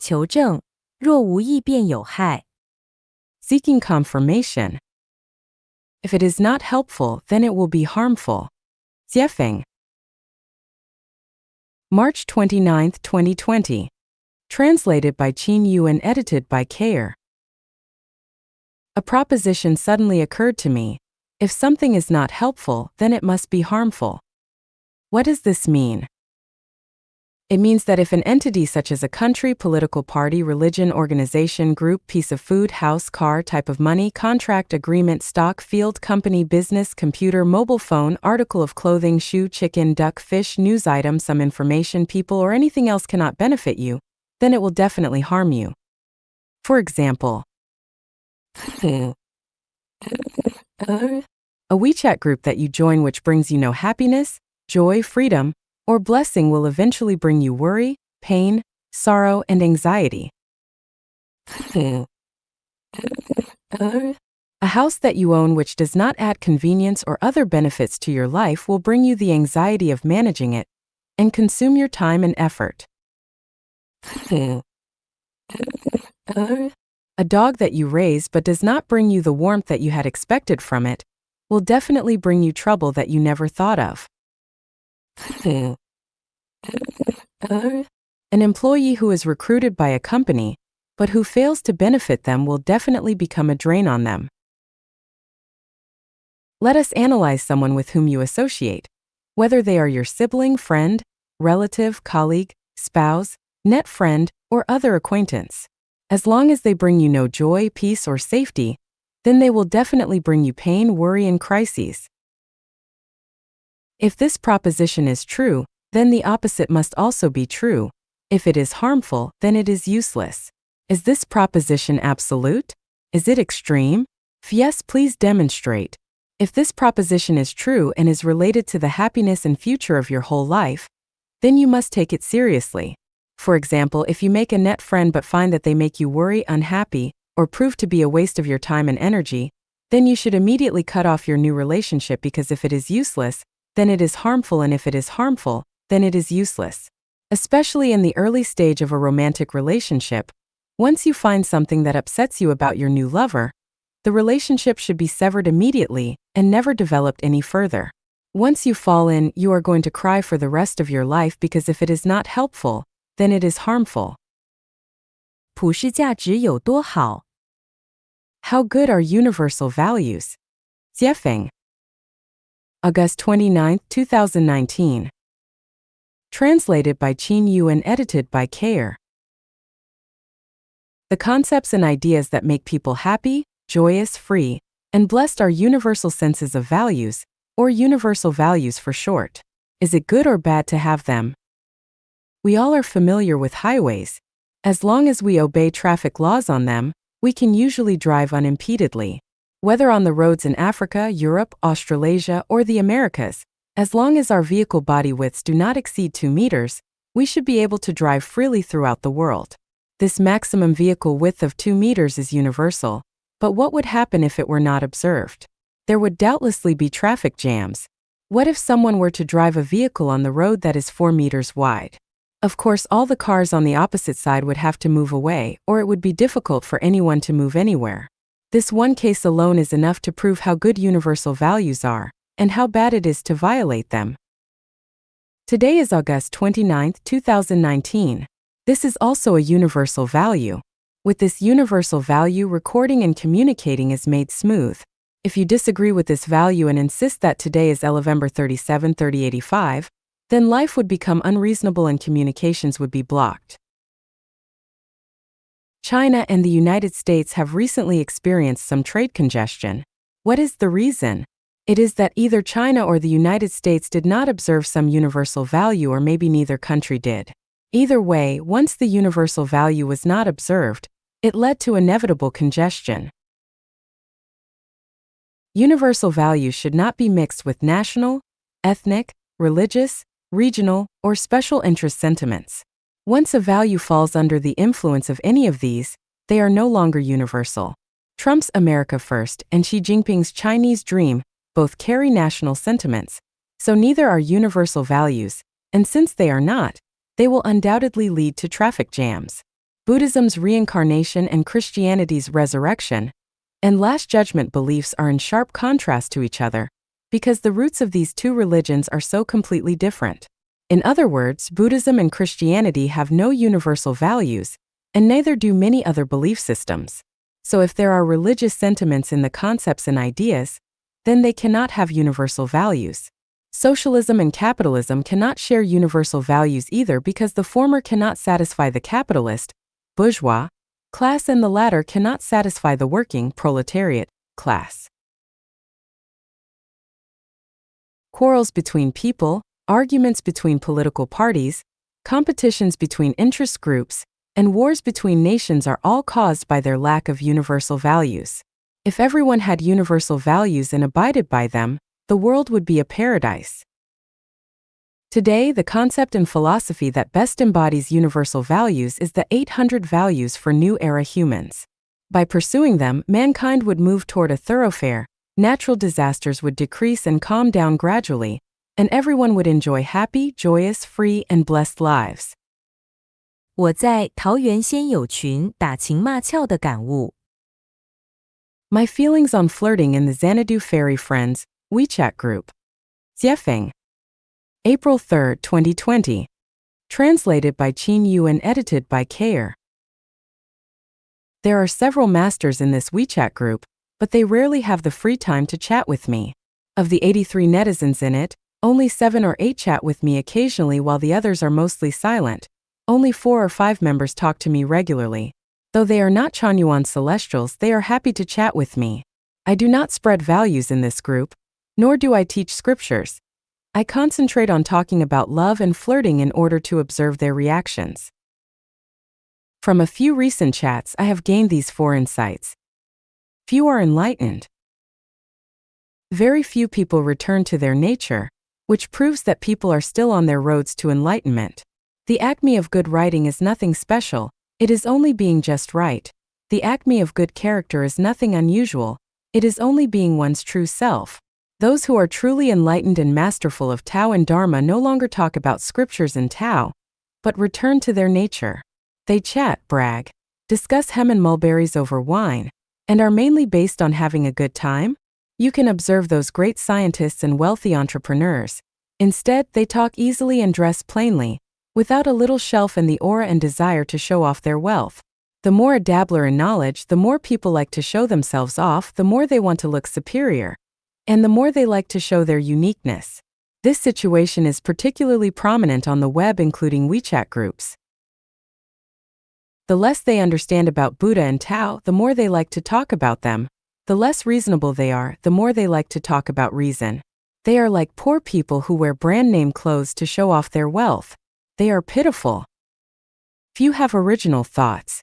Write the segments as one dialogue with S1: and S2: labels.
S1: 求证，若无益便有害。
S2: Seeking confirmation. If it is not helpful, then it will be harmful. Jiefeng. March 29, 2020. Translated by Qin Yu and edited by Kayer. A proposition suddenly occurred to me. If something is not helpful, then it must be harmful. What does this mean? It means that if an entity such as a country, political party, religion, organization, group, piece of food, house, car, type of money, contract, agreement, stock, field, company, business, computer, mobile phone, article of clothing, shoe, chicken, duck, fish, news item, some information, people, or anything else cannot benefit you, then it will definitely harm you. For example, a WeChat group that you join which brings you no happiness, joy, freedom, or blessing will eventually bring you worry, pain, sorrow, and anxiety. A house that you own which does not add convenience or other benefits to your life will bring you the anxiety of managing it and consume your time and effort. A dog that you raise but does not bring you the warmth that you had expected from it will definitely bring you trouble that you never thought of. An employee who is recruited by a company, but who fails to benefit them will definitely become a drain on them. Let us analyze someone with whom you associate, whether they are your sibling, friend, relative, colleague, spouse, net friend, or other acquaintance. As long as they bring you no joy, peace, or safety, then they will definitely bring you pain, worry, and crises. If this proposition is true, then the opposite must also be true. If it is harmful, then it is useless. Is this proposition absolute? Is it extreme? If yes, please demonstrate. If this proposition is true and is related to the happiness and future of your whole life, then you must take it seriously. For example, if you make a net friend but find that they make you worry, unhappy, or prove to be a waste of your time and energy, then you should immediately cut off your new relationship, because if it is useless, then it is harmful, and if it is harmful, then it is useless. Especially in the early stage of a romantic relationship, once you find something that upsets you about your new lover, the relationship should be severed immediately and never developed any further. Once you fall in, you are going to cry for the rest of your life, because if it is not helpful, then it is harmful.
S1: 普世价值有多好？
S2: How good are universal values? Jiefeng. August 29, 2019. Translated by Qin Yu and edited by Kayer. The concepts and ideas that make people happy, joyous, free, and blessed are universal senses of values, or universal values for short. Is it good or bad to have them? We all are familiar with highways. As long as we obey traffic laws on them, we can usually drive unimpededly. Whether on the roads in Africa, Europe, Australasia, or the Americas, as long as our vehicle body widths do not exceed 2 meters, we should be able to drive freely throughout the world. This maximum vehicle width of 2 meters is universal, but what would happen if it were not observed? There would doubtlessly be traffic jams. What if someone were to drive a vehicle on the road that is 4 meters wide? Of course, all the cars on the opposite side would have to move away, or it would be difficult for anyone to move anywhere. This one case alone is enough to prove how good universal values are, and how bad it is to violate them. Today is August 29, 2019. This is also a universal value. With this universal value, recording and communicating is made smooth. If you disagree with this value and insist that today is November 37, 3085, then life would become unreasonable and communications would be blocked. China and the United States have recently experienced some trade congestion. What is the reason? It is that either China or the United States did not observe some universal value, or maybe neither country did. Either way, once the universal value was not observed, it led to inevitable congestion. Universal values should not be mixed with national, ethnic, religious, regional, or special interest sentiments. Once a value falls under the influence of any of these, they are no longer universal. Trump's America First and Xi Jinping's Chinese Dream both carry national sentiments, so neither are universal values, and since they are not, they will undoubtedly lead to traffic jams. Buddhism's reincarnation and Christianity's resurrection, and Last Judgment beliefs are in sharp contrast to each other, because the roots of these two religions are so completely different. In other words, Buddhism and Christianity have no universal values, and neither do many other belief systems. So if there are religious sentiments in the concepts and ideas, then they cannot have universal values. Socialism and capitalism cannot share universal values either, because the former cannot satisfy the capitalist, bourgeois, class, and the latter cannot satisfy the working, proletariat, class. Quarrels between people, arguments between political parties, competitions between interest groups, and wars between nations are all caused by their lack of universal values. If everyone had universal values and abided by them, the world would be a paradise. Today, the concept and philosophy that best embodies universal values is the 800 Values for New Era Humans. By pursuing them, mankind would move toward a thoroughfare, natural disasters would decrease and calm down gradually, and everyone would enjoy happy, joyous, free, and blessed lives.
S1: 我在桃园先友群打情骂俏的感悟。
S2: My feelings on flirting in the Xanadu Fairy Friends WeChat group. Jiefeng. April 3, 2020. Translated by Qin Yu and edited by Kayer. There are several masters in this WeChat group, but they rarely have the free time to chat with me. Of the 83 netizens in it, only 7 or 8 chat with me occasionally, while the others are mostly silent. Only 4 or 5 members talk to me regularly. Though they are not Chanyuan celestials, they are happy to chat with me. I do not spread values in this group, nor do I teach scriptures. I concentrate on talking about love and flirting in order to observe their reactions. From a few recent chats, I have gained these 4 insights. Few are enlightened. Very few people return to their nature, which proves that people are still on their roads to enlightenment. The acme of good writing is nothing special, it is only being just right. The acme of good character is nothing unusual, it is only being one's true self. Those who are truly enlightened and masterful of Tao and Dharma no longer talk about scriptures and Tao, but return to their nature. They chat, brag, discuss hem and mulberries over wine, and are mainly based on having a good time. You can observe those great scientists and wealthy entrepreneurs. Instead, they talk easily and dress plainly, without a little shelf and the aura and desire to show off their wealth. The more a dabbler in knowledge, the more people like to show themselves off, the more they want to look superior, and the more they like to show their uniqueness. This situation is particularly prominent on the web, including WeChat groups. The less they understand about Buddha and Tao, the more they like to talk about them. The less reasonable they are, the more they like to talk about reason. They are like poor people who wear brand name clothes to show off their wealth. They are pitiful. Few have original thoughts.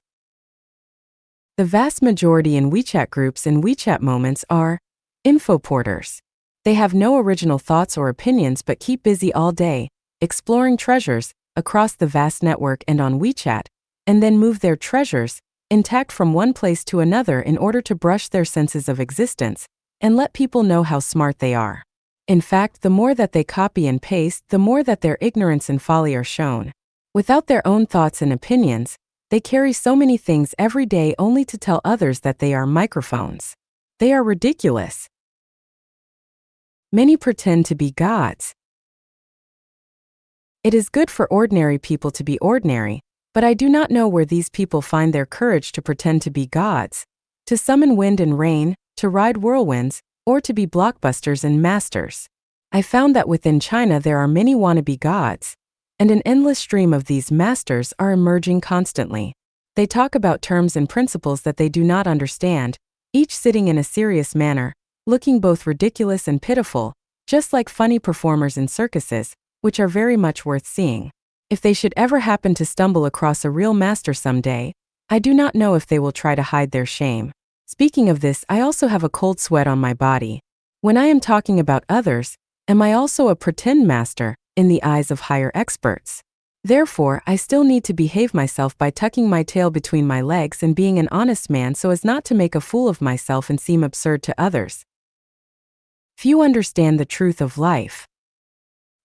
S2: The vast majority in WeChat groups and WeChat moments are infoporters. They have no original thoughts or opinions but keep busy all day, exploring treasures, across the vast network and on WeChat, and then move their treasures, intact, from one place to another in order to brush their senses of existence, and let people know how smart they are. In fact, the more that they copy and paste, the more that their ignorance and folly are shown. Without their own thoughts and opinions, they carry so many things every day only to tell others that they are microphones. They are ridiculous. Many pretend to be gods. It is good for ordinary people to be ordinary, but I do not know where these people find their courage to pretend to be gods, to summon wind and rain, to ride whirlwinds, or to be blockbusters and masters. I found that within China there are many wannabe gods, and an endless stream of these masters are emerging constantly. They talk about terms and principles that they do not understand, each sitting in a serious manner, looking both ridiculous and pitiful, just like funny performers in circuses, which are very much worth seeing. If they should ever happen to stumble across a real master someday, I do not know if they will try to hide their shame. Speaking of this, I also have a cold sweat on my body. When I am talking about others, am I also a pretend master, in the eyes of higher experts? Therefore, I still need to behave myself by tucking my tail between my legs and being an honest man so as not to make a fool of myself and seem absurd to others. Few understand the truth of life.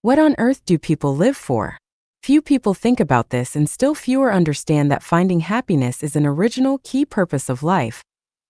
S2: What on earth do people live for? Few people think about this, and still fewer understand that finding happiness is an original, key purpose of life,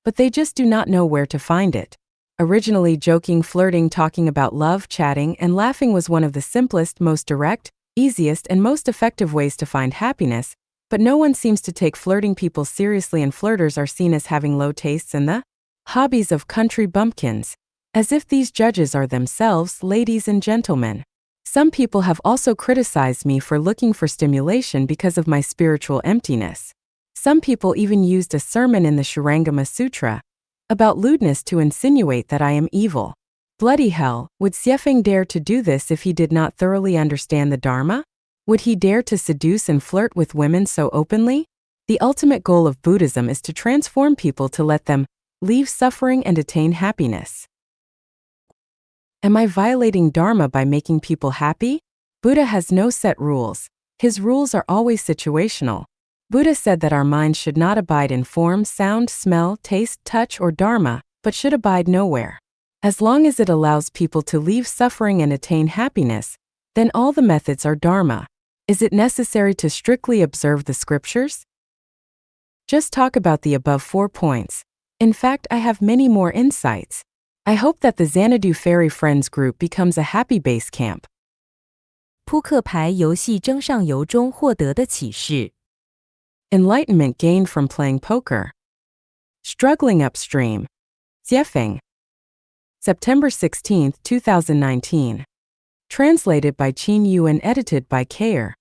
S2: but they just do not know where to find it. Originally, joking, flirting, talking about love, chatting, and laughing was one of the simplest, most direct, easiest, and most effective ways to find happiness, but no one seems to take flirting people seriously, and flirters are seen as having low tastes in the hobbies of country bumpkins, as if these judges are themselves ladies and gentlemen. Some people have also criticized me for looking for stimulation because of my spiritual emptiness. Some people even used a sermon in the Shurangama Sutra about lewdness to insinuate that I am evil. Bloody hell, would Siefeng dare to do this if he did not thoroughly understand the Dharma? Would he dare to seduce and flirt with women so openly? The ultimate goal of Buddhism is to transform people, to let them leave suffering and attain happiness. Am I violating Dharma by making people happy? Buddha has no set rules. His rules are always situational. Buddha said that our minds should not abide in form, sound, smell, taste, touch, or Dharma, but should abide nowhere. As long as it allows people to leave suffering and attain happiness, then all the methods are Dharma. Is it necessary to strictly observe the scriptures? Just talk about the above 4 points. In fact, I have many more insights. I hope that the Xanadu Fairy Friends group becomes a happy base camp.
S1: 扑克牌游戏争上游中获得的启示。
S2: Enlightenment gained from playing poker. Struggling upstream. Xiefeng. September 16, 2019. Translated by Qin Yu and edited by Kayer.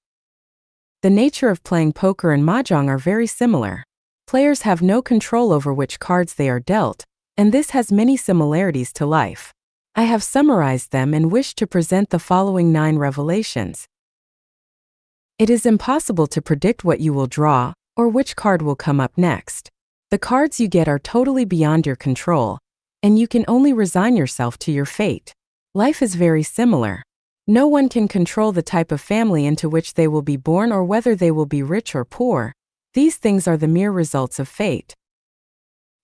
S2: The nature of playing poker and mahjong are very similar. Players have no control over which cards they are dealt, and this has many similarities to life. I have summarized them and wish to present the following 9 revelations. It is impossible to predict what you will draw, or which card will come up next. The cards you get are totally beyond your control, and you can only resign yourself to your fate. Life is very similar. No one can control the type of family into which they will be born or whether they will be rich or poor. These things are the mere results of fate.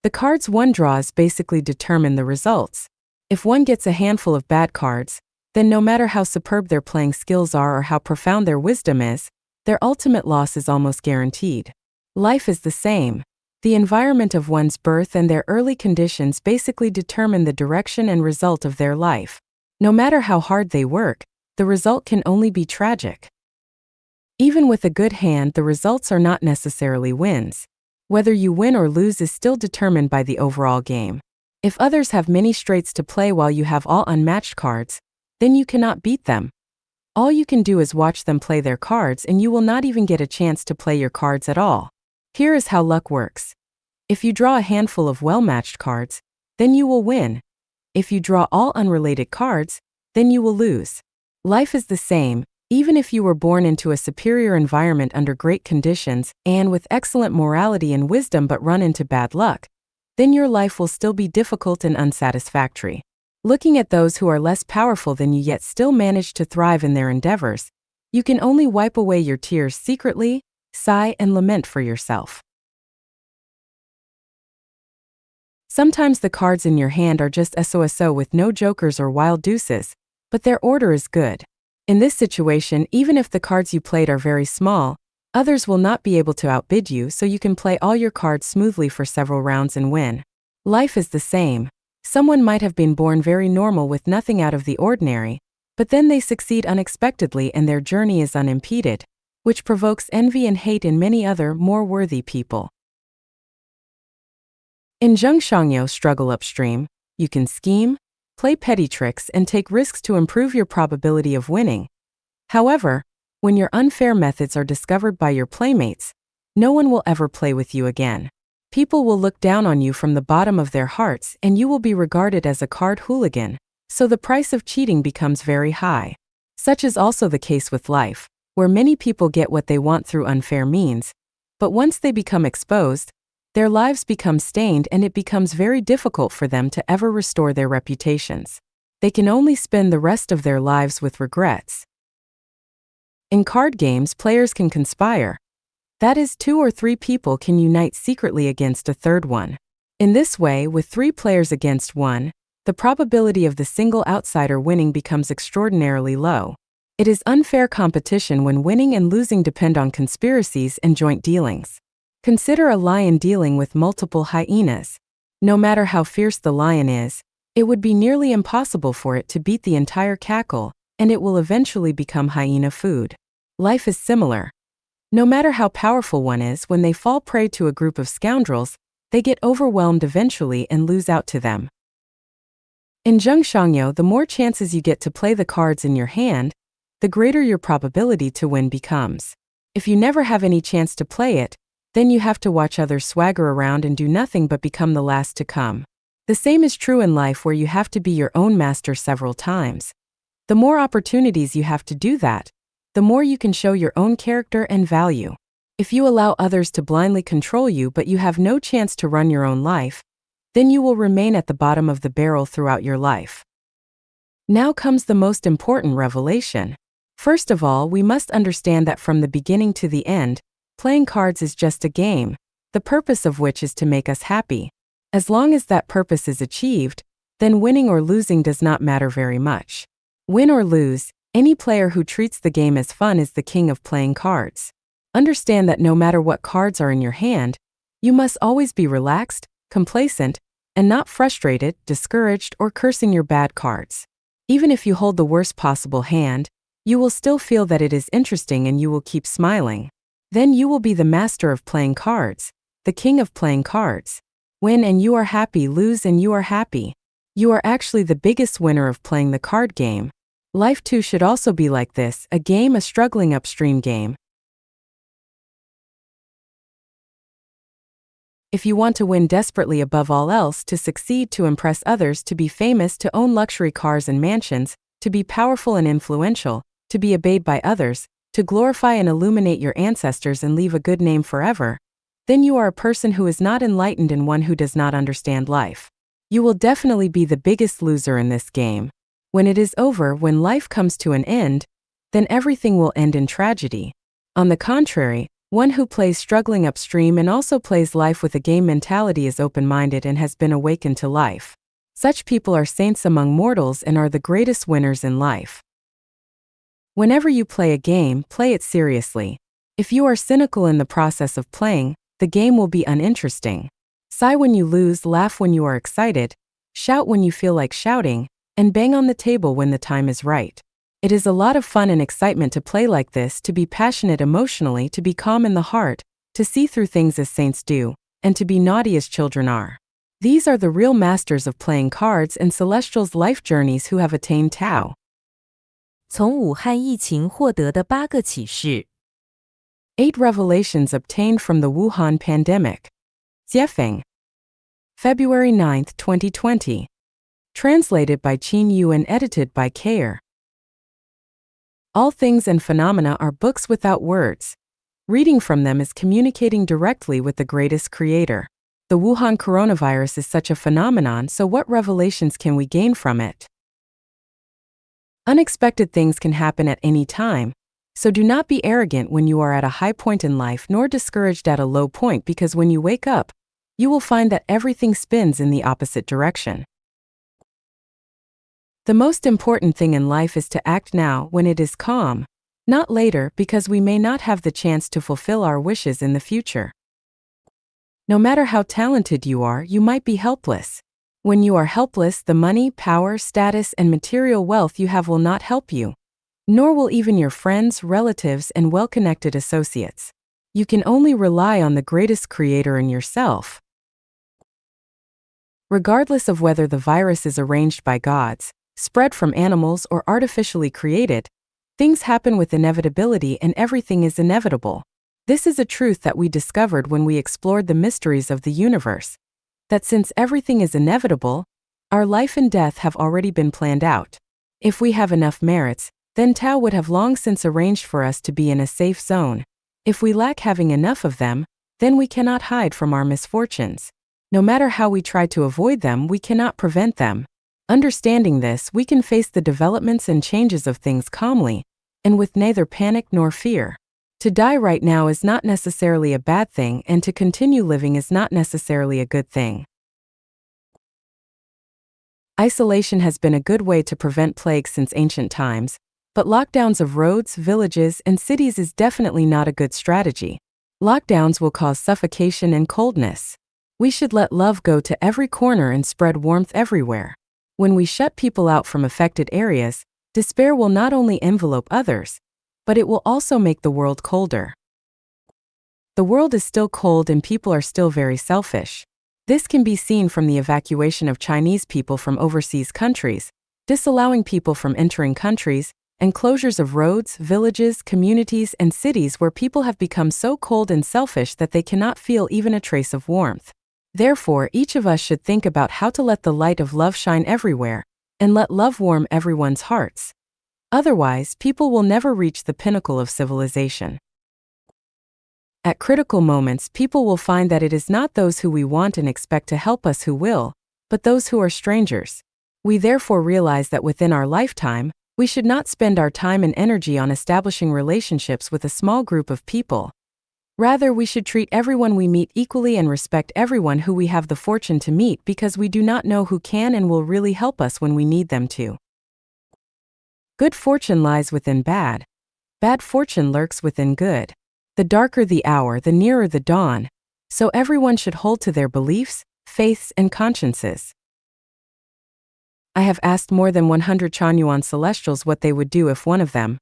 S2: The cards one draws basically determine the results. If one gets a handful of bad cards, then no matter how superb their playing skills are or how profound their wisdom is, their ultimate loss is almost guaranteed. Life is the same. The environment of one's birth and their early conditions basically determine the direction and result of their life. No matter how hard they work, the result can only be tragic. Even with a good hand, the results are not necessarily wins. Whether you win or lose is still determined by the overall game. If others have many straights to play while you have all unmatched cards, then you cannot beat them. All you can do is watch them play their cards, and you will not even get a chance to play your cards at all. Here is how luck works. If you draw a handful of well-matched cards, then you will win. If you draw all unrelated cards, then you will lose. Life is the same. Even if you were born into a superior environment under great conditions and with excellent morality and wisdom but run into bad luck, then your life will still be difficult and unsatisfactory. Looking at those who are less powerful than you yet still manage to thrive in their endeavors, you can only wipe away your tears secretly, sigh and lament for yourself. Sometimes the cards in your hand are just SOSO with no jokers or wild deuces, but their order is good. In this situation, even if the cards you played are very small, others will not be able to outbid you, so you can play all your cards smoothly for several rounds and win. Life is the same. Someone might have been born very normal with nothing out of the ordinary, but then they succeed unexpectedly and their journey is unimpeded, which provokes envy and hate in many other, more worthy people. In Zhengshangyo struggle upstream, you can scheme, play petty tricks, and take risks to improve your probability of winning. However, when your unfair methods are discovered by your playmates, no one will ever play with you again. People will look down on you from the bottom of their hearts, and you will be regarded as a card hooligan, so the price of cheating becomes very high. Such is also the case with life, where many people get what they want through unfair means, but once they become exposed, their lives become stained and it becomes very difficult for them to ever restore their reputations. They can only spend the rest of their lives with regrets. In card games, players can conspire. That is, 2 or 3 people can unite secretly against a third one. In this way, with 3 players against 1, the probability of the single outsider winning becomes extraordinarily low. It is unfair competition when winning and losing depend on conspiracies and joint dealings. Consider a lion dealing with multiple hyenas. No matter how fierce the lion is, it would be nearly impossible for it to beat the entire cackle, and it will eventually become hyena food. Life is similar. No matter how powerful one is, when they fall prey to a group of scoundrels, they get overwhelmed eventually and lose out to them. In Zhengshangyo, the more chances you get to play the cards in your hand, the greater your probability to win becomes. If you never have any chance to play it, then you have to watch others swagger around and do nothing but become the last to come. The same is true in life, where you have to be your own master several times. The more opportunities you have to do that, the more you can show your own character and value. If you allow others to blindly control you but you have no chance to run your own life, then you will remain at the bottom of the barrel throughout your life. Now comes the most important revelation. First of all, we must understand that from the beginning to the end, playing cards is just a game, the purpose of which is to make us happy. As long as that purpose is achieved, then winning or losing does not matter very much. Win or lose, any player who treats the game as fun is the king of playing cards. Understand that no matter what cards are in your hand, you must always be relaxed, complacent, and not frustrated, discouraged, or cursing your bad cards. Even if you hold the worst possible hand, you will still feel that it is interesting and you will keep smiling. Then you will be the master of playing cards, the king of playing cards. Win and you are happy, lose and you are happy. You are actually the biggest winner of playing the card game. Life too should also be like this, a game, a struggling upstream game. If you want to win desperately above all else, to succeed, to impress others, to be famous, to own luxury cars and mansions, to be powerful and influential, to be obeyed by others, to glorify and illuminate your ancestors and leave a good name forever, then you are a person who is not enlightened and one who does not understand life. You will definitely be the biggest loser in this game. When it is over, when life comes to an end, then everything will end in tragedy. On the contrary, one who plays struggling upstream and also plays life with a game mentality is open-minded and has been awakened to life. Such people are saints among mortals and are the greatest winners in life. Whenever you play a game, play it seriously. If you are cynical in the process of playing, the game will be uninteresting. Sigh when you lose, laugh when you are excited, shout when you feel like shouting, and bang on the table when the time is right. It is a lot of fun and excitement to play like this, to be passionate emotionally, to be calm in the heart, to see through things as saints do, and to be naughty as children are. These are the real masters of playing cards and celestials' life journeys who have attained Tao.
S1: 从武汉疫情获得的8个启示。
S2: 8 revelations obtained from the Wuhan pandemic. Jiefeng. February 9, 2020. Translated by Qin Yu and edited by Kair. All things and phenomena are books without words. Reading from them is communicating directly with the greatest creator. The Wuhan coronavirus is such a phenomenon, so what revelations can we gain from it? Unexpected things can happen at any time, so do not be arrogant when you are at a high point in life, nor discouraged at a low point, because when you wake up, you will find that everything spins in the opposite direction. The most important thing in life is to act now when it is calm, not later, because we may not have the chance to fulfill our wishes in the future. No matter how talented you are, you might be helpless. When you are helpless, the money, power, status, and material wealth you have will not help you, nor will even your friends, relatives, and well-connected associates. You can only rely on the greatest creator in yourself. Regardless of whether the virus is arranged by gods, spread from animals, or artificially created, things happen with inevitability and everything is inevitable. This is a truth that we discovered when we explored the mysteries of the universe, that since everything is inevitable, our life and death have already been planned out. If we have enough merits, then Tao would have long since arranged for us to be in a safe zone. If we lack having enough of them, then we cannot hide from our misfortunes. No matter how we try to avoid them, we cannot prevent them. Understanding this, we can face the developments and changes of things calmly, and with neither panic nor fear. To die right now is not necessarily a bad thing, and to continue living is not necessarily a good thing. Isolation has been a good way to prevent plague since ancient times, But lockdowns of roads, villages, and cities is definitely not a good strategy. Lockdowns will cause suffocation and coldness. We should let love go to every corner and spread warmth everywhere. When we shut people out from affected areas, despair will not only envelope others, but it will also make the world colder. The world is still cold and people are still very selfish. This can be seen from the evacuation of Chinese people from overseas countries, disallowing people from entering countries, and closures of roads, villages, communities, and cities where people have become so cold and selfish that they cannot feel even a trace of warmth. Therefore, each of us should think about how to let the light of love shine everywhere, and let love warm everyone's hearts. Otherwise, people will never reach the pinnacle of civilization. At critical moments, people will find that it is not those who we want and expect to help us who will, but those who are strangers. We therefore realize that within our lifetime, we should not spend our time and energy on establishing relationships with a small group of people. Rather, we should treat everyone we meet equally and respect everyone who we have the fortune to meet because we do not know who can and will really help us when we need them to. Good fortune lies within bad. Bad fortune lurks within good. The darker the hour, the nearer the dawn. So everyone should hold to their beliefs, faiths, and consciences. I have asked more than 100 Chanyuan celestials what they would do if one of them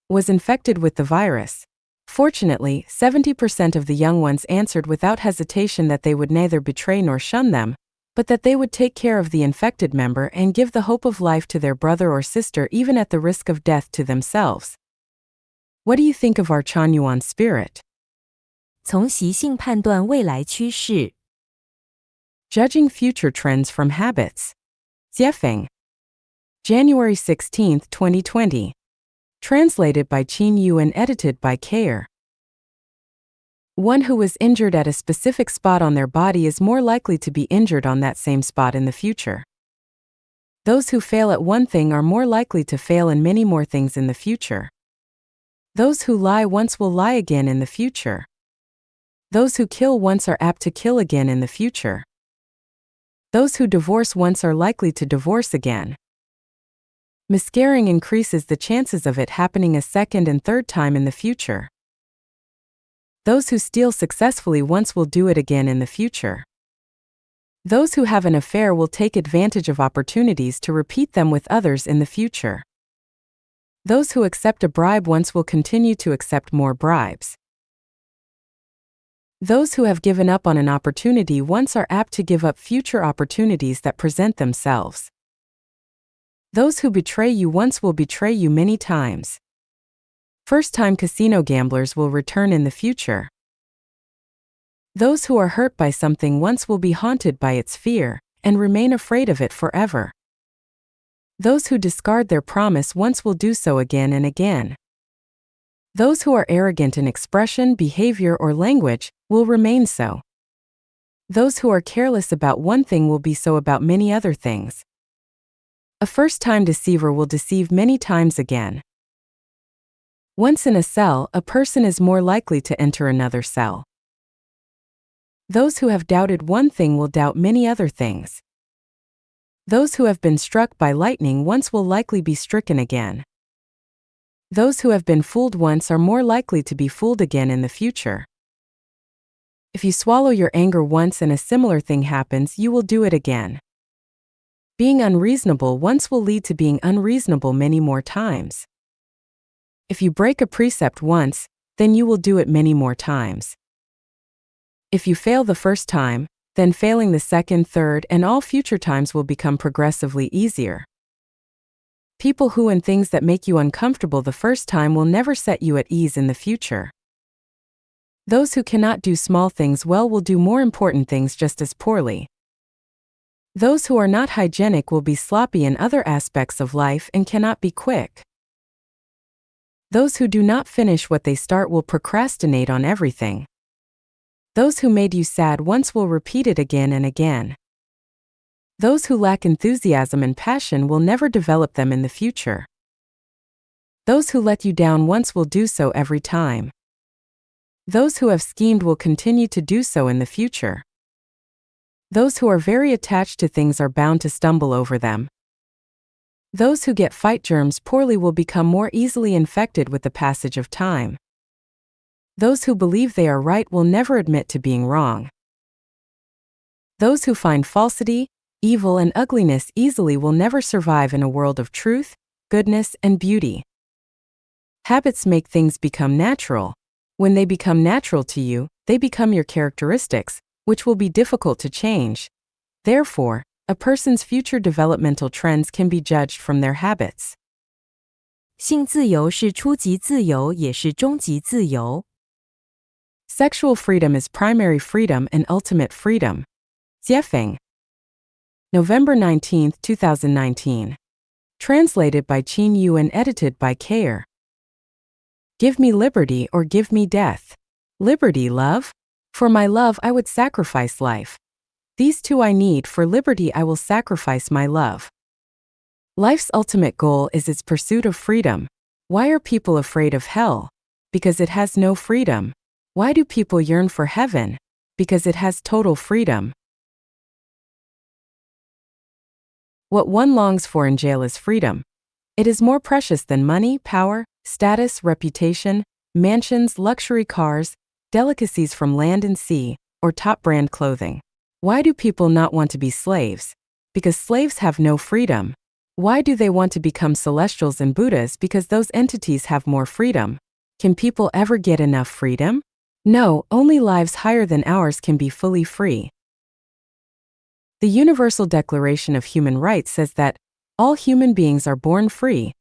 S2: was infected with the virus. Fortunately, 70% of the young ones answered without hesitation that they would neither betray nor shun them, but that they would take care of the infected member and give the hope of life to their brother or sister even at the risk of death to themselves. What do you think of our Chanyuan spirit?
S1: 从习性判断未来趋势。
S2: Judging future trends from habits. Jiefeng. January 16, 2020. Translated by Qin Yu and edited by Kayer. One who is injured at a specific spot on their body is more likely to be injured on that same spot in the future. Those who fail at one thing are more likely to fail in many more things in the future. Those who lie once will lie again in the future. Those who kill once are apt to kill again in the future. Those who divorce once are likely to divorce again. Miscarrying increases the chances of it happening a second and third time in the future. Those who steal successfully once will do it again in the future. Those who have an affair will take advantage of opportunities to repeat them with others in the future. Those who accept a bribe once will continue to accept more bribes. Those who have given up on an opportunity once are apt to give up future opportunities that present themselves. Those who betray you once will betray you many times. First-time casino gamblers will return in the future. Those who are hurt by something once will be haunted by its fear, and remain afraid of it forever. Those who discard their promise once will do so again and again. Those who are arrogant in expression, behavior, or language will remain so. Those who are careless about one thing will be so about many other things. A first-time deceiver will deceive many times again. Once in a cell, a person is more likely to enter another cell. Those who have doubted one thing will doubt many other things. Those who have been struck by lightning once will likely be stricken again. Those who have been fooled once are more likely to be fooled again in the future. If you swallow your anger once and a similar thing happens, you will do it again. Being unreasonable once will lead to being unreasonable many more times. If you break a precept once, then you will do it many more times. If you fail the first time, then failing the second, third, and all future times will become progressively easier. People who and things that make you uncomfortable the first time will never set you at ease in the future. Those who cannot do small things well will do more important things just as poorly. Those who are not hygienic will be sloppy in other aspects of life and cannot be quick. Those who do not finish what they start will procrastinate on everything. Those who made you sad once will repeat it again and again. Those who lack enthusiasm and passion will never develop them in the future. Those who let you down once will do so every time. Those who have schemed will continue to do so in the future. Those who are very attached to things are bound to stumble over them. Those who get fight germs poorly will become more easily infected with the passage of time. Those who believe they are right will never admit to being wrong. Those who find falsity, evil, and ugliness easily will never survive in a world of truth, goodness, and beauty. Habits make things become natural. When they become natural to you, they become your characteristics, which will be difficult to change. Therefore, a person's future developmental trends can be judged from their habits.
S1: 性自由是初级自由，也是终极自由。
S2: Sexual freedom is primary freedom and ultimate freedom. Jiefeng. November 19, 2019. Translated by Qin Yu and edited by Kayer. Give me liberty or give me death. Liberty, love? For my love I would sacrifice life. These two I need, for liberty I will sacrifice my love. Life's ultimate goal is its pursuit of freedom. Why are people afraid of hell? Because it has no freedom. Why do people yearn for heaven? Because it has total freedom. What one longs for in jail is freedom. It is more precious than money, power, status, reputation, mansions, luxury cars, delicacies from land and sea, or top-brand clothing. Why do people not want to be slaves? Because slaves have no freedom. Why do they want to become celestials and Buddhas? Because those entities have more freedom. Can people ever get enough freedom? No, only lives higher than ours can be fully free. The Universal Declaration of Human Rights says that all human beings are born free,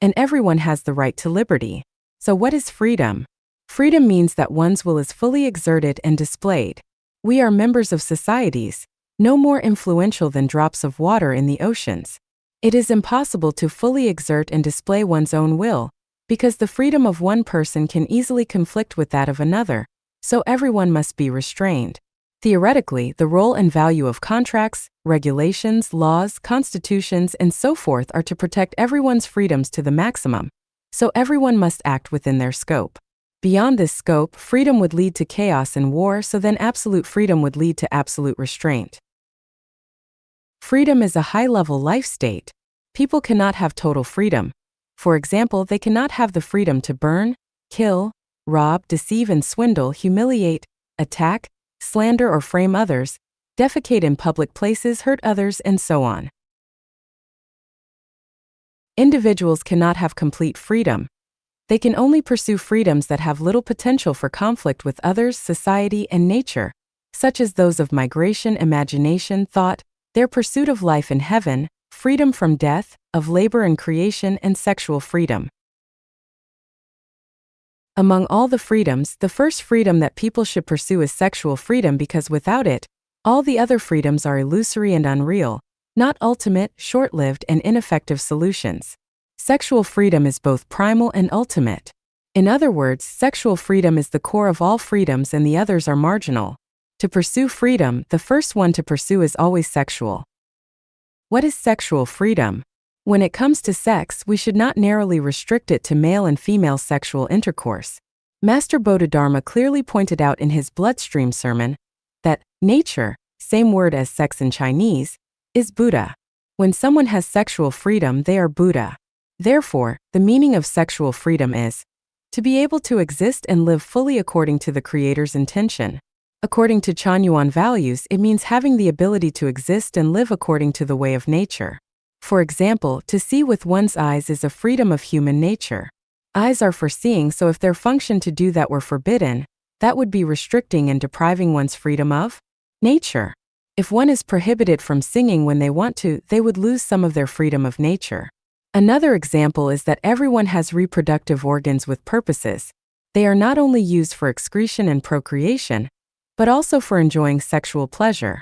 S2: and everyone has the right to liberty. So what is freedom? Freedom means that one's will is fully exerted and displayed. We are members of societies, no more influential than drops of water in the oceans. It is impossible to fully exert and display one's own will, because the freedom of one person can easily conflict with that of another, so everyone must be restrained. Theoretically, the role and value of contracts, regulations, laws, constitutions, and so forth are to protect everyone's freedoms to the maximum, so everyone must act within their scope. Beyond this scope, freedom would lead to chaos and war, so then absolute freedom would lead to absolute restraint. Freedom is a high-level life state. People cannot have total freedom. For example, they cannot have the freedom to burn, kill, rob, deceive and swindle, humiliate, attack, slander or frame others, defecate in public places, hurt others, and so on. Individuals cannot have complete freedom. They can only pursue freedoms that have little potential for conflict with others, society, and nature, such as those of migration, imagination, thought, their pursuit of life in heaven, freedom from death, of labor and creation, and sexual freedom. Among all the freedoms, the first freedom that people should pursue is sexual freedom, because without it, all the other freedoms are illusory and unreal, not ultimate, short-lived, and ineffective solutions. Sexual freedom is both primal and ultimate. In other words, sexual freedom is the core of all freedoms and the others are marginal. To pursue freedom, the first one to pursue is always sexual. What is sexual freedom? When it comes to sex, we should not narrowly restrict it to male and female sexual intercourse. Master Bodhidharma clearly pointed out in his Bloodstream sermon that nature, same word as sex in Chinese, is Buddha. When someone has sexual freedom, they are Buddha. Therefore, the meaning of sexual freedom is to be able to exist and live fully according to the Creator's intention. According to Chanyuan values, it means having the ability to exist and live according to the way of nature. For example, to see with one's eyes is a freedom of human nature. Eyes are for seeing, so if their function to do that were forbidden, that would be restricting and depriving one's freedom of nature. If one is prohibited from singing when they want to, they would lose some of their freedom of nature. Another example is that everyone has reproductive organs with purposes. They are not only used for excretion and procreation, but also for enjoying sexual pleasure.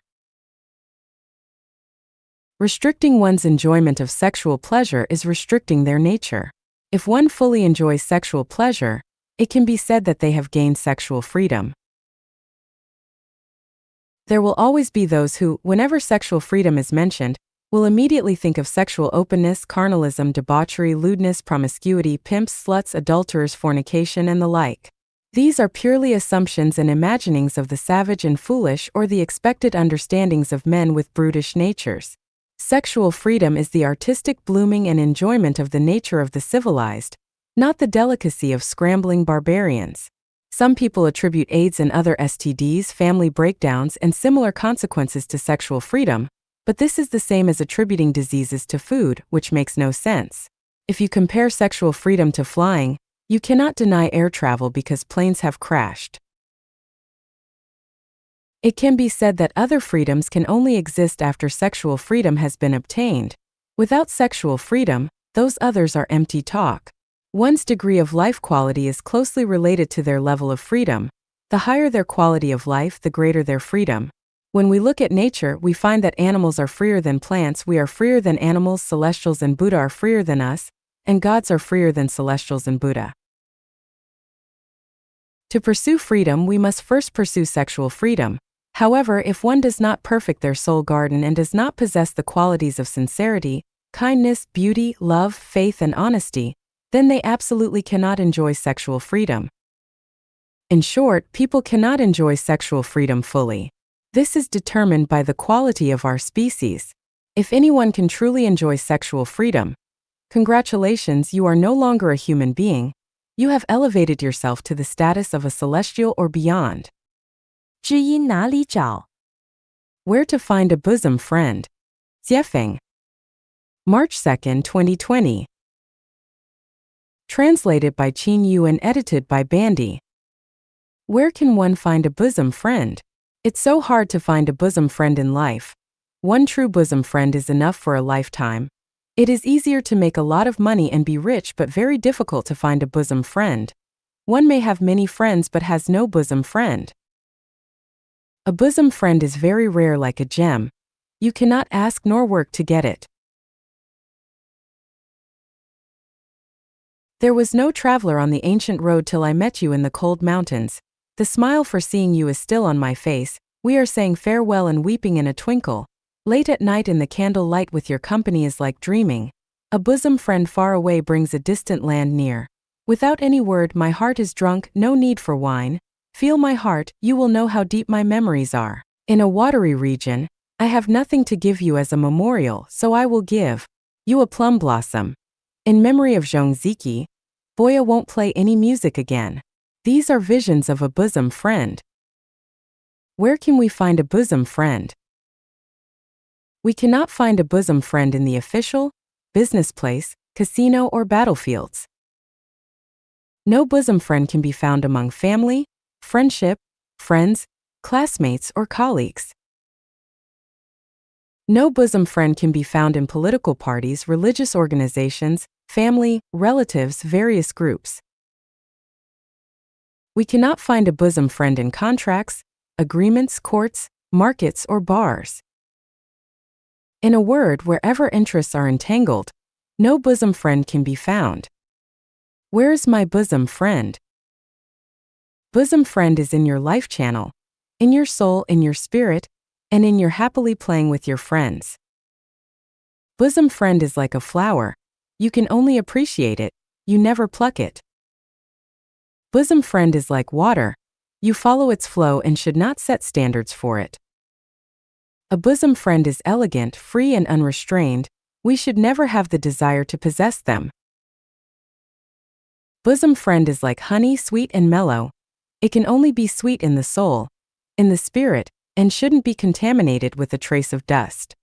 S2: Restricting one's enjoyment of sexual pleasure is restricting their nature. If one fully enjoys sexual pleasure, it can be said that they have gained sexual freedom. There will always be those who, whenever sexual freedom is mentioned, will immediately think of sexual openness, carnalism, debauchery, lewdness, promiscuity, pimps, sluts, adulterers, fornication, and the like. These are purely assumptions and imaginings of the savage and foolish, or the expected understandings of men with brutish natures. Sexual freedom is the artistic blooming and enjoyment of the nature of the civilized, not the delicacy of scrambling barbarians. Some people attribute AIDS and other STDs, family breakdowns, and similar consequences to sexual freedom, but this is the same as attributing diseases to food, which makes no sense. If you compare sexual freedom to flying, you cannot deny air travel because planes have crashed. It can be said that other freedoms can only exist after sexual freedom has been obtained. Without sexual freedom, those others are empty talk. One's degree of life quality is closely related to their level of freedom. The higher their quality of life, the greater their freedom. When we look at nature, we find that animals are freer than plants, we are freer than animals, celestials and Buddha are freer than us, and gods are freer than celestials and Buddha. To pursue freedom, we must first pursue sexual freedom. However, if one does not perfect their soul garden and does not possess the qualities of sincerity, kindness, beauty, love, faith, and honesty, then they absolutely cannot enjoy sexual freedom. In short, people cannot enjoy sexual freedom fully. This is determined by the quality of our species. If anyone can truly enjoy sexual freedom, congratulations, you are no longer a human being. You have elevated yourself to the status of a celestial or beyond.
S1: 知音哪里找?
S2: Where to find a bosom friend. Jiefeng. March 2, 2020. Translated by Qin Yu and edited by Bandy. Where can one find a bosom friend? It's so hard to find a bosom friend in life. One true bosom friend is enough for a lifetime. It is easier to make a lot of money and be rich, but very difficult to find a bosom friend. One may have many friends but has no bosom friend. A bosom friend is very rare, like a gem. You cannot ask nor work to get it. There was no traveler on the ancient road till I met you in the cold mountains. The smile for seeing you is still on my face. We are saying farewell and weeping in a twinkle. Late at night in the candle light with your company is like dreaming. A bosom friend far away brings a distant land near. Without any word, my heart is drunk, no need for wine. Feel my heart, you will know how deep my memories are. In a watery region, I have nothing to give you as a memorial, so I will give you a plum blossom. In memory of Zhongziki, Boya won't play any music again. These are visions of a bosom friend. Where can we find a bosom friend? We cannot find a bosom friend in the official, business place, casino, or battlefields. No bosom friend can be found among family, friendship, friends, classmates, or colleagues. No bosom friend can be found in political parties, religious organizations, family, relatives, various groups. We cannot find a bosom friend in contracts, agreements, courts, markets, or bars. In a word, wherever interests are entangled, no bosom friend can be found. Where is my bosom friend? Bosom friend is in your life channel, in your soul, in your spirit, and in your happily playing with your friends. Bosom friend is like a flower. You can only appreciate it, you never pluck it. Bosom friend is like water. You follow its flow and should not set standards for it. A bosom friend is elegant, free, and unrestrained. We should never have the desire to possess them. Bosom friend is like honey, sweet and mellow. It can only be sweet in the soul, in the spirit, and shouldn't be contaminated with a trace of dust.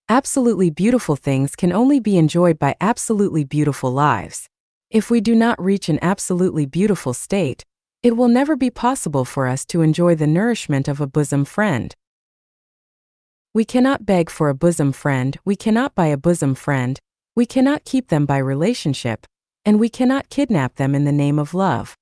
S2: Absolutely beautiful things can only be enjoyed by absolutely beautiful lives. If we do not reach an absolutely beautiful state, it will never be possible for us to enjoy the nourishment of a bosom friend. We cannot beg for a bosom friend, we cannot buy a bosom friend, we cannot keep them by relationship, and we cannot kidnap them in the name of love.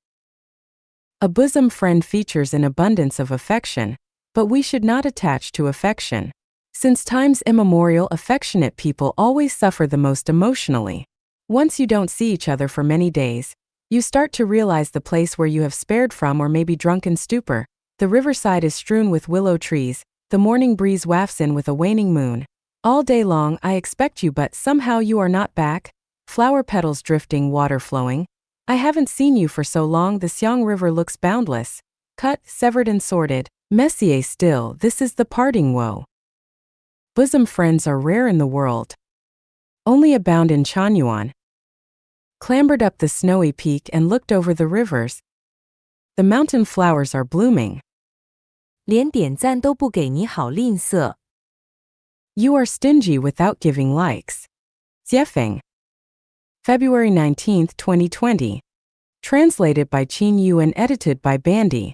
S2: A bosom friend features an abundance of affection, but we should not attach to affection. Since times immemorial, affectionate people always suffer the most emotionally. Once you don't see each other for many days, you start to realize the place where you have spared from or may be drunken stupor. The riverside is strewn with willow trees, the morning breeze wafts in with a waning moon. All day long I expect you, but somehow you are not back. Flower petals drifting, water flowing. I haven't seen you for so long, the Xiang River looks boundless. Cut, severed and sorted, Messier still, this is the parting woe. Bosom friends are rare in the world. Only abound in Chanyuan. Clambered up the snowy peak and looked over the rivers. The mountain flowers are blooming.
S1: 连点赞都不给你，好吝啬。
S2: You are stingy without giving likes. Jiefeng. February 19, 2020. Translated by Qin Yu and edited by Bandy.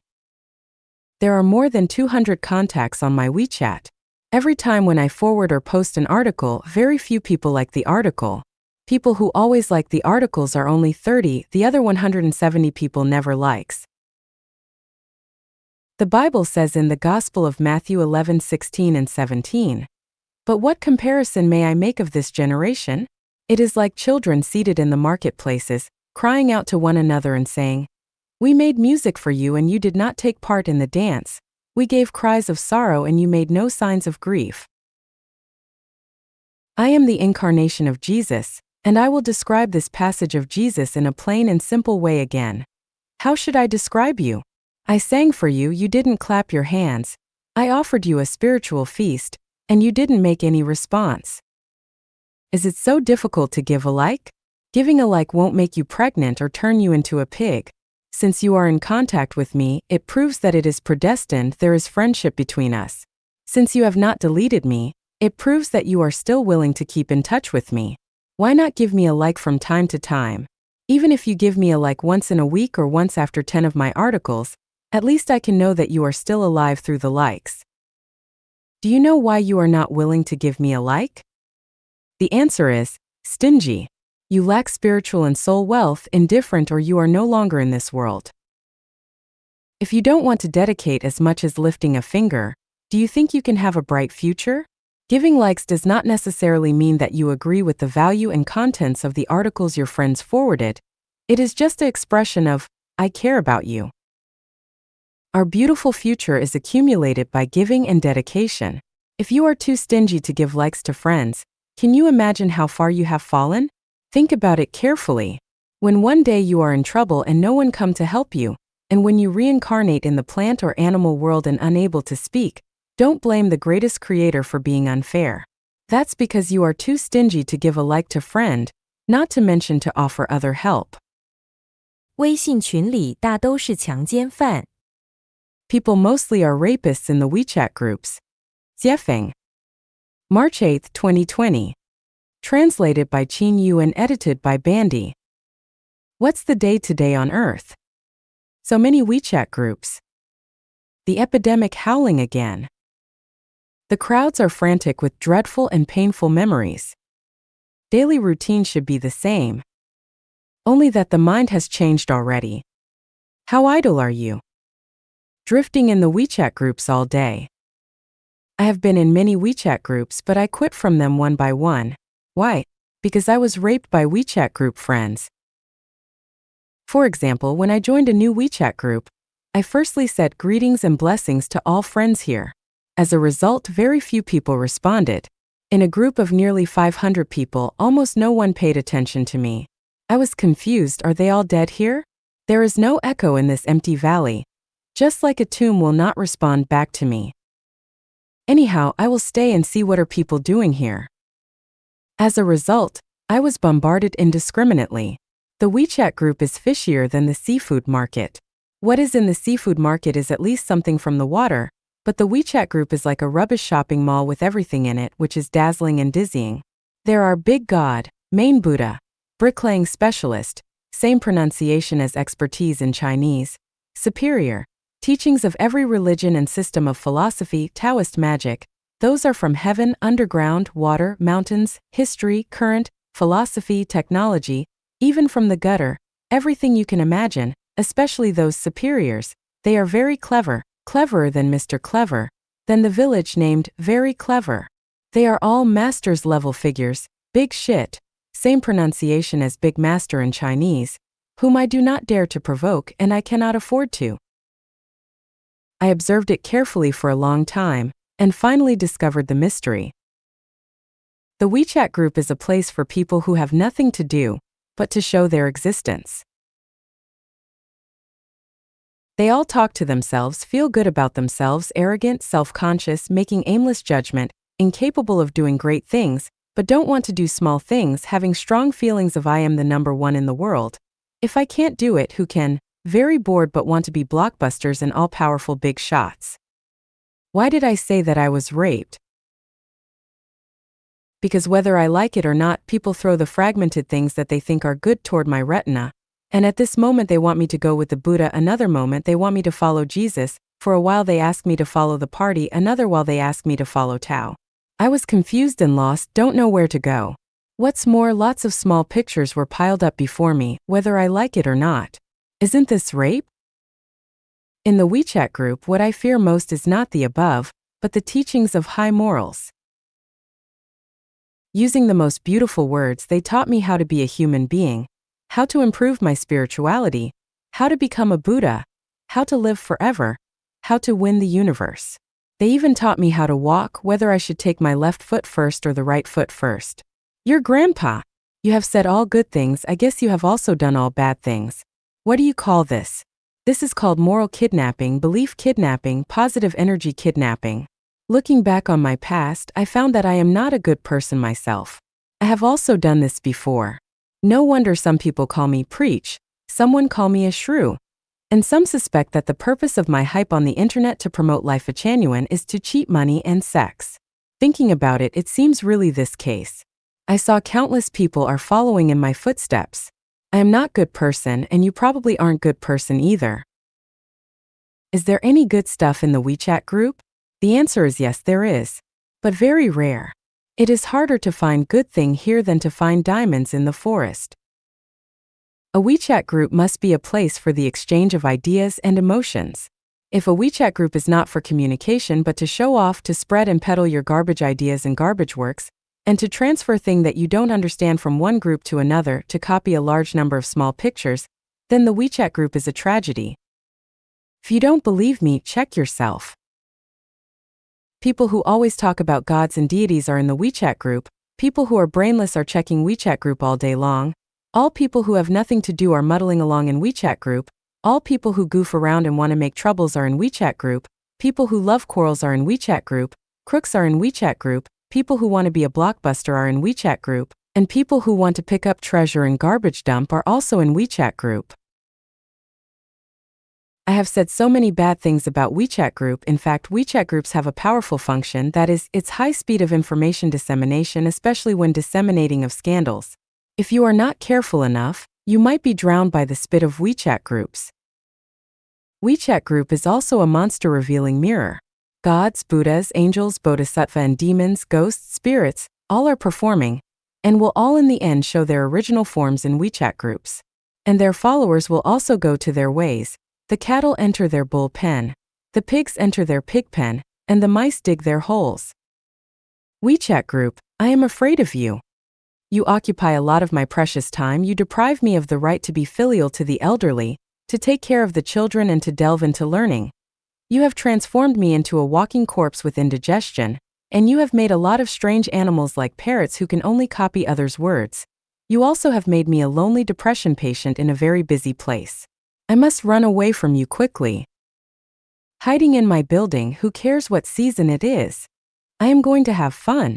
S2: There are more than 200 contacts on my WeChat. Every time when I forward or post an article, very few people like the article. People who always like the articles are only 30, the other 170 people never likes. The Bible says in the Gospel of Matthew 11:16 and 17, "But what comparison may I make of this generation? It is like children seated in the marketplaces, crying out to one another and saying, 'We made music for you and you did not take part in the dance. We gave cries of sorrow and you made no signs of grief.'" I am the incarnation of Jesus, and I will describe this passage of Jesus in a plain and simple way again. How should I describe you? I sang for you, you didn't clap your hands. I offered you a spiritual feast, and you didn't make any response. Is it so difficult to give a like? Giving a like won't make you pregnant or turn you into a pig. Since you are in contact with me, it proves that it is predestined, there is friendship between us. Since you have not deleted me, it proves that you are still willing to keep in touch with me. Why not give me a like from time to time? Even if you give me a like once in a week or once after 10 of my articles, at least I can know that you are still alive through the likes. Do you know why you are not willing to give me a like? The answer is stingy. You lack spiritual and soul wealth, indifferent, or you are no longer in this world. If you don't want to dedicate as much as lifting a finger, do you think you can have a bright future? Giving likes does not necessarily mean that you agree with the value and contents of the articles your friends forwarded. It is just an expression of, "I care about you." Our beautiful future is accumulated by giving and dedication. If you are too stingy to give likes to friends, can you imagine how far you have fallen? Think about it carefully. When one day you are in trouble and no one come to help you, and when you reincarnate in the plant or animal world and unable to speak, don't blame the greatest creator for being unfair. That's because you are too stingy to give a like to friend, not to mention to offer other help.
S1: 微信群里大都是强奸犯。
S2: People mostly are rapists in the WeChat groups. Jiefeng. March 8, 2020. Translated by Qin Yu and edited by Bandy. What's the day today on Earth? So many WeChat groups. The epidemic howling again. The crowds are frantic with dreadful and painful memories. Daily routine should be the same. Only that the mind has changed already. How idle are you? Drifting in the WeChat groups all day. I have been in many WeChat groups, but I quit from them one by one. Why? Because I was raped by WeChat group friends. For example, when I joined a new WeChat group, I firstly said greetings and blessings to all friends here. As a result, very few people responded. In a group of nearly 500 people, almost no one paid attention to me. I was confused, are they all dead here? There is no echo in this empty valley. Just like a tomb will not respond back to me. Anyhow, I will stay and see what are people doing here. As a result, I was bombarded indiscriminately. The WeChat group is fishier than the seafood market. What is in the seafood market is at least something from the water, but the WeChat group is like a rubbish shopping mall with everything in it, which is dazzling and dizzying. There are Big God, Main Buddha, Bricklaying Specialist, same pronunciation as expertise in Chinese, Superior, teachings of every religion and system of philosophy, Taoist magic. Those are from heaven, underground, water, mountains, history, current, philosophy, technology, even from the gutter, everything you can imagine, especially those superiors. They are very clever, cleverer than Mr. Clever, than the village named Very Clever. They are all masters level figures, big shit, same pronunciation as Big Master in Chinese, whom I do not dare to provoke and I cannot afford to. I observed it carefully for a long time, and finally discovered the mystery. The WeChat group is a place for people who have nothing to do, but to show their existence. They all talk to themselves, feel good about themselves, arrogant, self-conscious, making aimless judgment, incapable of doing great things, but don't want to do small things, having strong feelings of I am the number one in the world. If I can't do it, who can? Very bored but want to be blockbusters and all-powerful big shots. Why did I say that I was raped? Because whether I like it or not, people throw the fragmented things that they think are good toward my retina. And at this moment they want me to go with the Buddha, another moment they want me to follow Jesus, for a while they ask me to follow the party, another while they ask me to follow Tao. I was confused and lost, don't know where to go. What's more, lots of small pictures were piled up before me, whether I like it or not. Isn't this rape? In the WeChat group, what I fear most is not the above, but the teachings of high morals. Using the most beautiful words, they taught me how to be a human being, how to improve my spirituality, how to become a Buddha, how to live forever, how to win the universe. They even taught me how to walk, whether I should take my left foot first or the right foot first. Your grandpa. You have said all good things, I guess you have also done all bad things. What do you call this? This is called moral kidnapping, belief kidnapping, positive energy kidnapping. Looking back on my past, I found that I am not a good person myself. I have also done this before. No wonder some people call me preach, someone call me a shrew. And some suspect that the purpose of my hype on the internet to promote life genuine is to cheat money and sex. Thinking about it, it seems really this case. I saw countless people are following in my footsteps. I am not good person, and you probably aren't good person either. Is there any good stuff in the WeChat group? The answer is yes, there is. But very rare. It is harder to find good thing here than to find diamonds in the forest. A WeChat group must be a place for the exchange of ideas and emotions. If a WeChat group is not for communication but to show off, to spread and peddle your garbage ideas and garbage works, and to transfer things that you don't understand from one group to another, to copy a large number of small pictures, then the WeChat group is a tragedy. If you don't believe me, check yourself. People who always talk about gods and deities are in the WeChat group. People who are brainless are checking WeChat group all day long. All people who have nothing to do are muddling along in WeChat group. All people who goof around and want to make troubles are in WeChat group. People who love quarrels are in WeChat group. Crooks are in WeChat group. People who want to be a blockbuster are in WeChat group. And people who want to pick up treasure and garbage dump are also in WeChat group. I have said so many bad things about WeChat group. In fact, WeChat groups have a powerful function, that is, its high speed of information dissemination, especially when disseminating of scandals. If you are not careful enough, you might be drowned by the spit of WeChat groups. WeChat group is also a monster revealing mirror. Gods, Buddhas, angels, bodhisattva and demons, ghosts, spirits, all are performing, and will all in the end show their original forms in WeChat groups. And their followers will also go to their ways. The cattle enter their bull pen, the pigs enter their pig pen, and the mice dig their holes. WeChat group, I am afraid of you. You occupy a lot of my precious time. You deprive me of the right to be filial to the elderly, to take care of the children and to delve into learning. You have transformed me into a walking corpse with indigestion, and you have made a lot of strange animals like parrots who can only copy others' words. You also have made me a lonely depression patient in a very busy place. I must run away from you quickly. Hiding in my building, who cares what season it is? I am going to have fun.